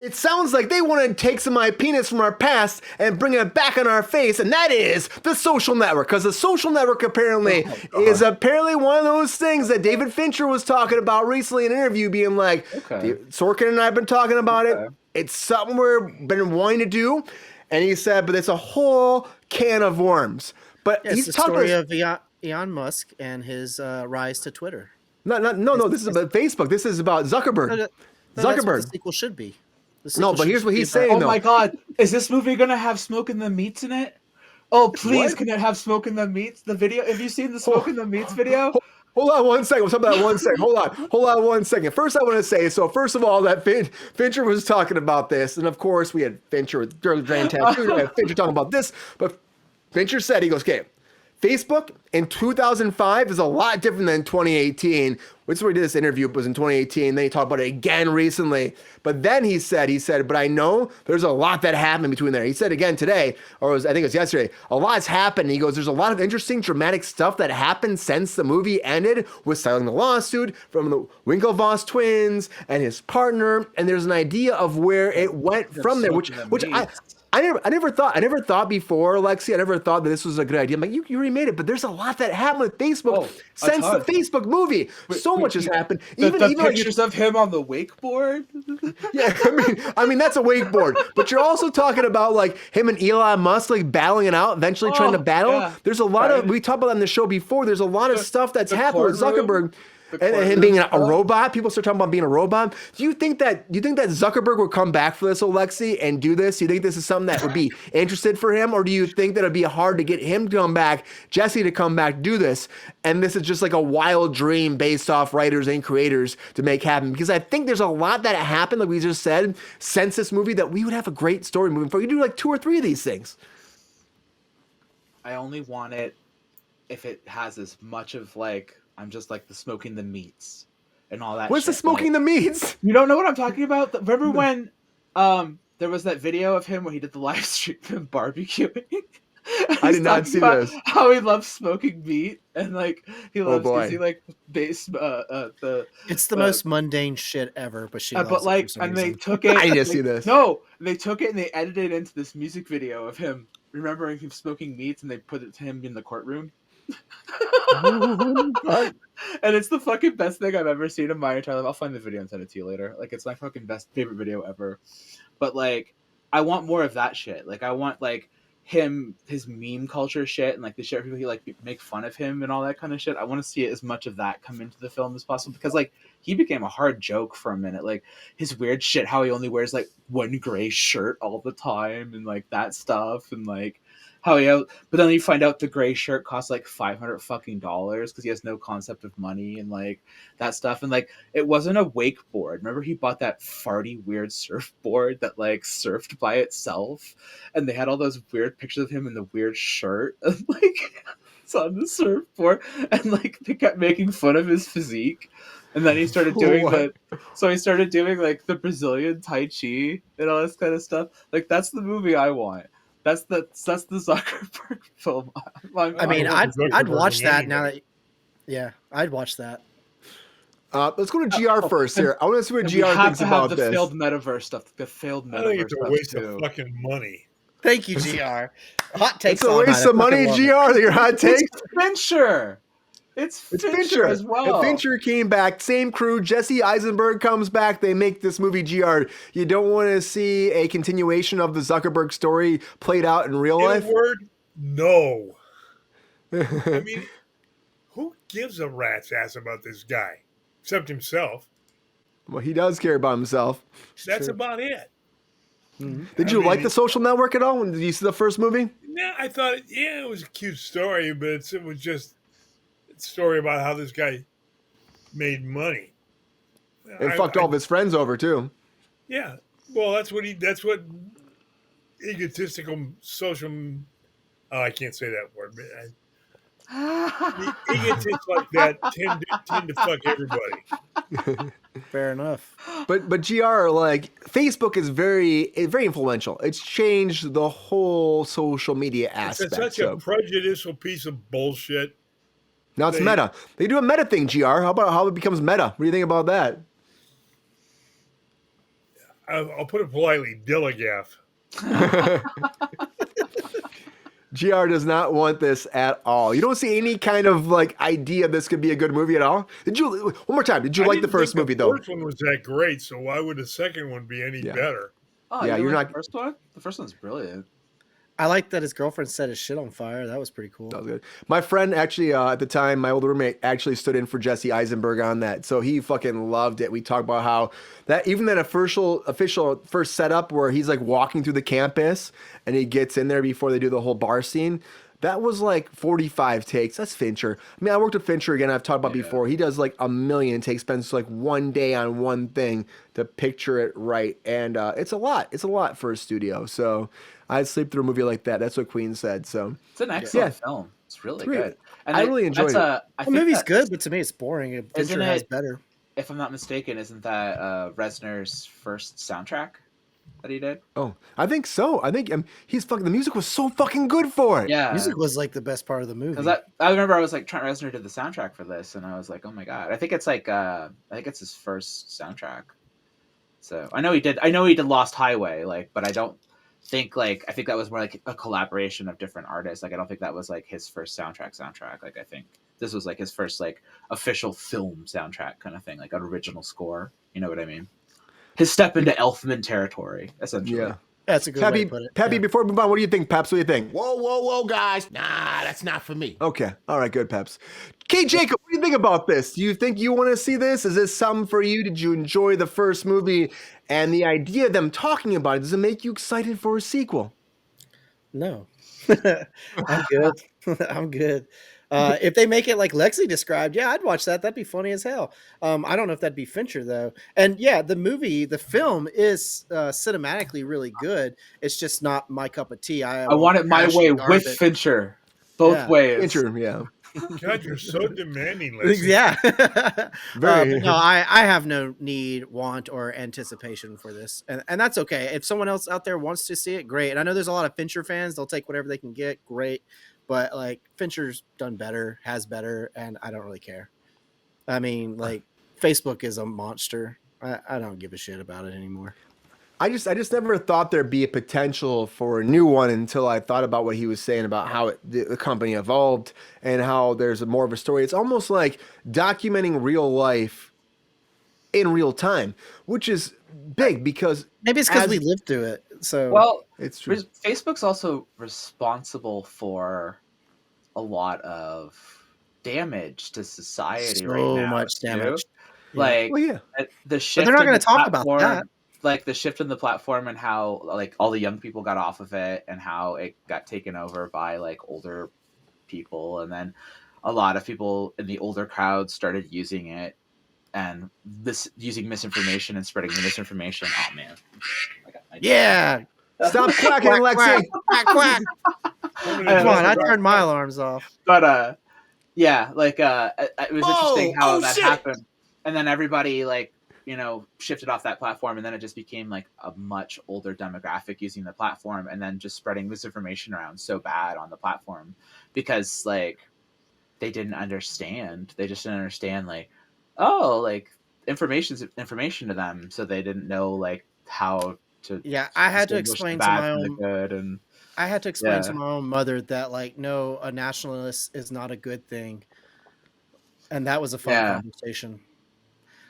It sounds like they want to take some of my penis from our past and bring it back on our face, and that is the Social Network. Because the Social Network apparently is apparently one of those things that David Fincher was talking about recently in an interview, being like, Sorkin and I have been talking about it. It's something we've been wanting to do. And he said, but it's a whole can of worms. But it's the story of Elon Musk and his rise to Twitter. No. This is about Facebook. This is about Zuckerberg. No, that's what the sequel should be. No, but here's what he's saying. Oh my God, is this movie gonna have Smoke in the Meats in it? Oh please, can it have Smoke in the Meats? The video. Have you seen the Smoke in the Meats video? Hold on one second. We'll talk about that 1 second. Hold on 1 second. First, I want to say, so first of all, that Fincher was talking about this, and of course, we had Fincher with Girl Grand Tattoo. We had Fincher talking about this, but Fincher said, he goes, okay, Facebook in 2005 is a lot different than 2018. Which is where he did this interview, was in 2018. Then he talked about it again recently. But then he said, but I know there's a lot that happened between there. He said again today, I think it was yesterday, a lot's happened. He goes, there's a lot of interesting, dramatic stuff that happened since the movie ended with settling the lawsuit from the Winklevoss twins and his partner. And there's an idea of where it went from there, which I never thought before, Lexi. I never thought that this was a good idea. I'm like, you remade it, but there's a lot that happened with Facebook since the Facebook movie. So much has happened. Even pictures of him on the wakeboard. Yeah, I mean that's a wakeboard. But you're also talking about like him and Elon Musk like battling it out, eventually trying to battle. Yeah. There's a lot of, we talked about that in the show before. There's a lot of stuff that's happened with Zuckerberg. And him being a robot, people start talking about being a robot. Do you think that Zuckerberg would come back for this, Alexi, and do this? Do you think this is something that would be interested for him, or do you think that it'd be hard to get him to come back, Jesse to come back, do this, and this is just like a wild dream based off writers and creators to make happen? Because I think there's a lot that happened, like we just said, since this movie, that we would have a great story moving forward. You do like 2 or 3 of these things. I only want it if it has as much of like, I'm just like the smoking the meats and all that. What's shit. the smoking the meats? You don't know what I'm talking about? Remember when there was that video of him where he did the live stream of barbecuing? I did not see this. How he loves smoking meat and like he loves boy. he like base it's the most mundane shit ever, but she loves but like it for some and reason. they took it. I didn't see this. No, they took it and they edited it into this music video of him remembering him smoking meats, and they put it to him in the courtroom. And it's the fucking best thing I've ever seen in my entire life. I'll find the video and send it to you later. Like, it's my fucking favorite video ever. But like, I want more of that shit. Like, I want like his meme culture shit, and like the shit people he like make fun of him and all that kind of shit. I want to see as much of that come into the film as possible, because like he became a hard joke for a minute. Like his weird shit, how he only wears like one gray shirt all the time, and like that stuff, and like how but then you find out the gray shirt costs like $500 fucking dollars because he has no concept of money and like that stuff. And like, it wasn't a wakeboard. Remember he bought that farty weird surfboard that like surfed by itself, and they had all those weird pictures of him in the weird shirt and like it's on the surfboard, and like they kept making fun of his physique. And then he started doing he started doing like the Brazilian Tai Chi and all this kind of stuff. Like, that's the movie I want. That's the Zuckerberg film. I mean, I'd watch that now that. Yeah, I'd watch that. Let's go to GR first here. I want to see what GR thinks about this. The failed metaverse stuff. The failed metaverse. I think it's a waste of fucking money. Thank you, GR. Hot takes. It's a waste of money, GR. Your hot take. Fincher. It's Fincher as well. And Fincher came back, same crew. Jesse Eisenberg comes back. They make this movie GR. You don't want to see a continuation of the Zuckerberg story played out in real life? Word, no. I mean, who gives a rat's ass about this guy except himself? Well, he does care about himself. That's about it. Mm-hmm. Did you like The Social Network at all? Did you see the first movie? Yeah, I thought, it was a cute story, but it was just story about how this guy made money and fucked all of his friends over too. Yeah, well, that's what egotistical social. Oh, I can't say that word, but egotists like that tend to fuck everybody. Fair enough. But GR, like, Facebook is very influential. It's changed the whole social media aspect. It's such a prejudicial piece of bullshit. Now it's meta. They do a meta thing, GR. How about how it becomes meta? What do you think about that? I'll put it politely, Dilligaff. GR does not want this at all. You don't see any kind of like idea this could be a good movie at all. Did you? One more time. Did you like the first movie though? The first one was that great, so why would the second one be any better? Oh, yeah, you're not. The first one. The first one's brilliant. I like that his girlfriend set his shit on fire. That was pretty cool. That was good. My friend actually, at the time, my old roommate actually stood in for Jesse Eisenberg on that. So he fucking loved it. We talked about how that even that official first setup where he's like walking through the campus and he gets in there before they do the whole bar scene. That was like 45 takes. That's Fincher. I mean, I worked with Fincher again. I've talked about before. He does like a million takes, spends like one day on one thing to picture it right. And it's a lot. It's a lot for a studio. So I'd sleep through a movie like that. That's what Queen said. So it's an excellent film. It's really good. And I really enjoyed it. The movie's good, but to me, it's boring. Fincher has better. If I'm not mistaken, isn't that Reznor's first soundtrack that he did? Oh, I think so. I think he's fucking. The music was so fucking good for it. Yeah, music was like the best part of the movie. Because I remember I was like, Trent Reznor did the soundtrack for this, and I was like, oh my god. I think it's like I think it's his first soundtrack. So I know he did Lost Highway, like, but I don't think like I think that was more like a collaboration of different artists. Like I don't think that was like his first soundtrack. Like I think this was like his first like official film soundtrack kind of thing, like an original score. You know what I mean? His step into Elfman territory, essentially. Yeah. That's a good way to put it. Peppy, before we move on, what do you think, Peps? What do you think? Whoa, guys. Nah, that's not for me. Okay. All right, good, Peps. Kate Jacob, what do you think about this? Do you think you want to see this? Is this something for you? Did you enjoy the first movie? And the idea of them talking about it, does it make you excited for a sequel? No. I'm good. I'm good. If they make it like Lexi described, yeah, I'd watch that. That'd be funny as hell. I don't know if that'd be Fincher though. And yeah, the film is cinematically really good. It's just not my cup of tea. I want it my way with Fincher. Both ways. Fincher, yeah. God, you're so demanding, Lexi. Yeah. Very. No, I have no need, want, or anticipation for this. And that's okay. If someone else out there wants to see it, great. And I know there's a lot of Fincher fans. They'll take whatever they can get. Great. But like Fincher's done better, has better, and I don't really care. I mean, like Facebook is a monster. I don't give a shit about it anymore. I just never thought there'd be a potential for a new one until I thought about what he was saying about how the company evolved and how there's more of a story. It's almost like documenting real life in real time, which is big because maybe it's because we lived through it. So well, it's true. Facebook's also responsible for a lot of damage to society right now. So much damage. Like the shift. But they're not going to talk about that. Like the shift in the platform and how like all the young people got off of it and how it got taken over by like older people, and then a lot of people in the older crowd started using it and using misinformation and spreading the misinformation. Oh man. Yeah. Stop quacking, Lexi. Quack, quack. Come on, I turned my alarms off. But yeah, like it was interesting how that happened. And then everybody like, you know, shifted off that platform, and then it just became like a much older demographic using the platform, and then just spreading misinformation around so bad on the platform because like they didn't understand. They just didn't understand like, oh, like information's information to them, so they didn't know like how to. Yeah, I had to explain to my own good and. I had to explain to my own mother that like, no, a nationalist is not a good thing, and that was a fun conversation.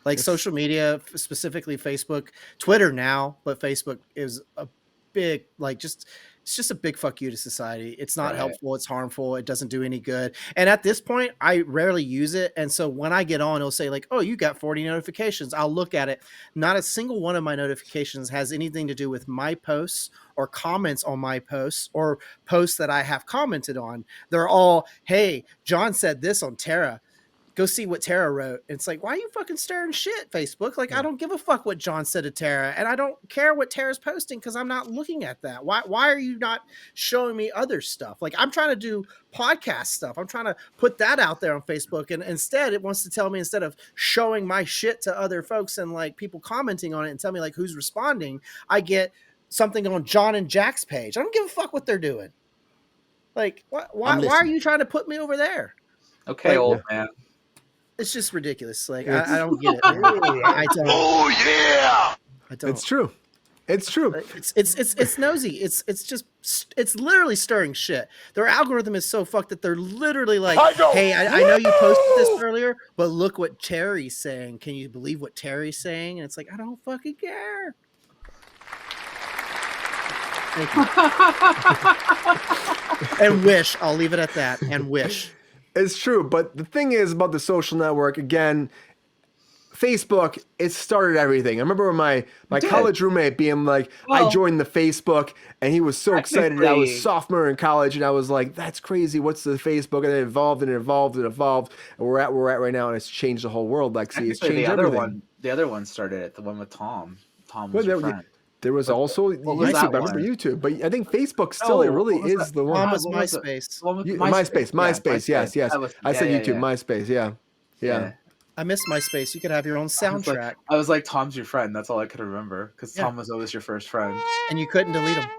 Like social media, specifically Facebook, Twitter now, but Facebook is a big, like it's just a big fuck you to society. It's not helpful. It's harmful. It doesn't do any good. And at this point, I rarely use it. And so when I get on, it'll say like, oh, you got 40 notifications. I'll look at it. Not a single one of my notifications has anything to do with my posts or comments on my posts or posts that I have commented on. They're all, hey, John said this on Tara. Go see what Tara wrote. And it's like, why are you fucking stirring shit, Facebook? Like, I don't give a fuck what John said to Tara, and I don't care what Tara's posting because I'm not looking at that. Why are you not showing me other stuff? Like, I'm trying to do podcast stuff. I'm trying to put that out there on Facebook, and instead it wants to tell me, instead of showing my shit to other folks and like people commenting on it and tell me like who's responding, I get something on John and Jack's page. I don't give a fuck what they're doing. Like, why are you trying to put me over there? Okay, like, old man. It's just ridiculous. Like I don't get it. I don't. Oh yeah. I don't. It's true. It's true. It's nosy. It's literally stirring shit. Their algorithm is so fucked that they're literally like, hey, I know you posted this earlier, but look what Terry's saying. Can you believe what Terry's saying? And it's like, I don't fucking care. Thank you. And wish. I'll leave it at that. And wish. It's true. But the thing is about the social network, again, Facebook, it started everything. I remember my college roommate being like, I joined the Facebook, and he was so excited. I was sophomore in college, and I was like, that's crazy. What's the Facebook? And it evolved and evolved and evolved. And we're at right now, and it's changed the whole world, Lexi. It's changed everything. The other one started it, the one with Tom. Tom was your friend. There was also YouTube. I remember YouTube, but I think Facebook still it really is the one. Tom was MySpace. MySpace. Yes. I said YouTube. MySpace. Yeah. I miss MySpace. You could have your own soundtrack. I was like, Tom's your friend. That's all I could remember because Tom was always your first friend. And you couldn't delete him.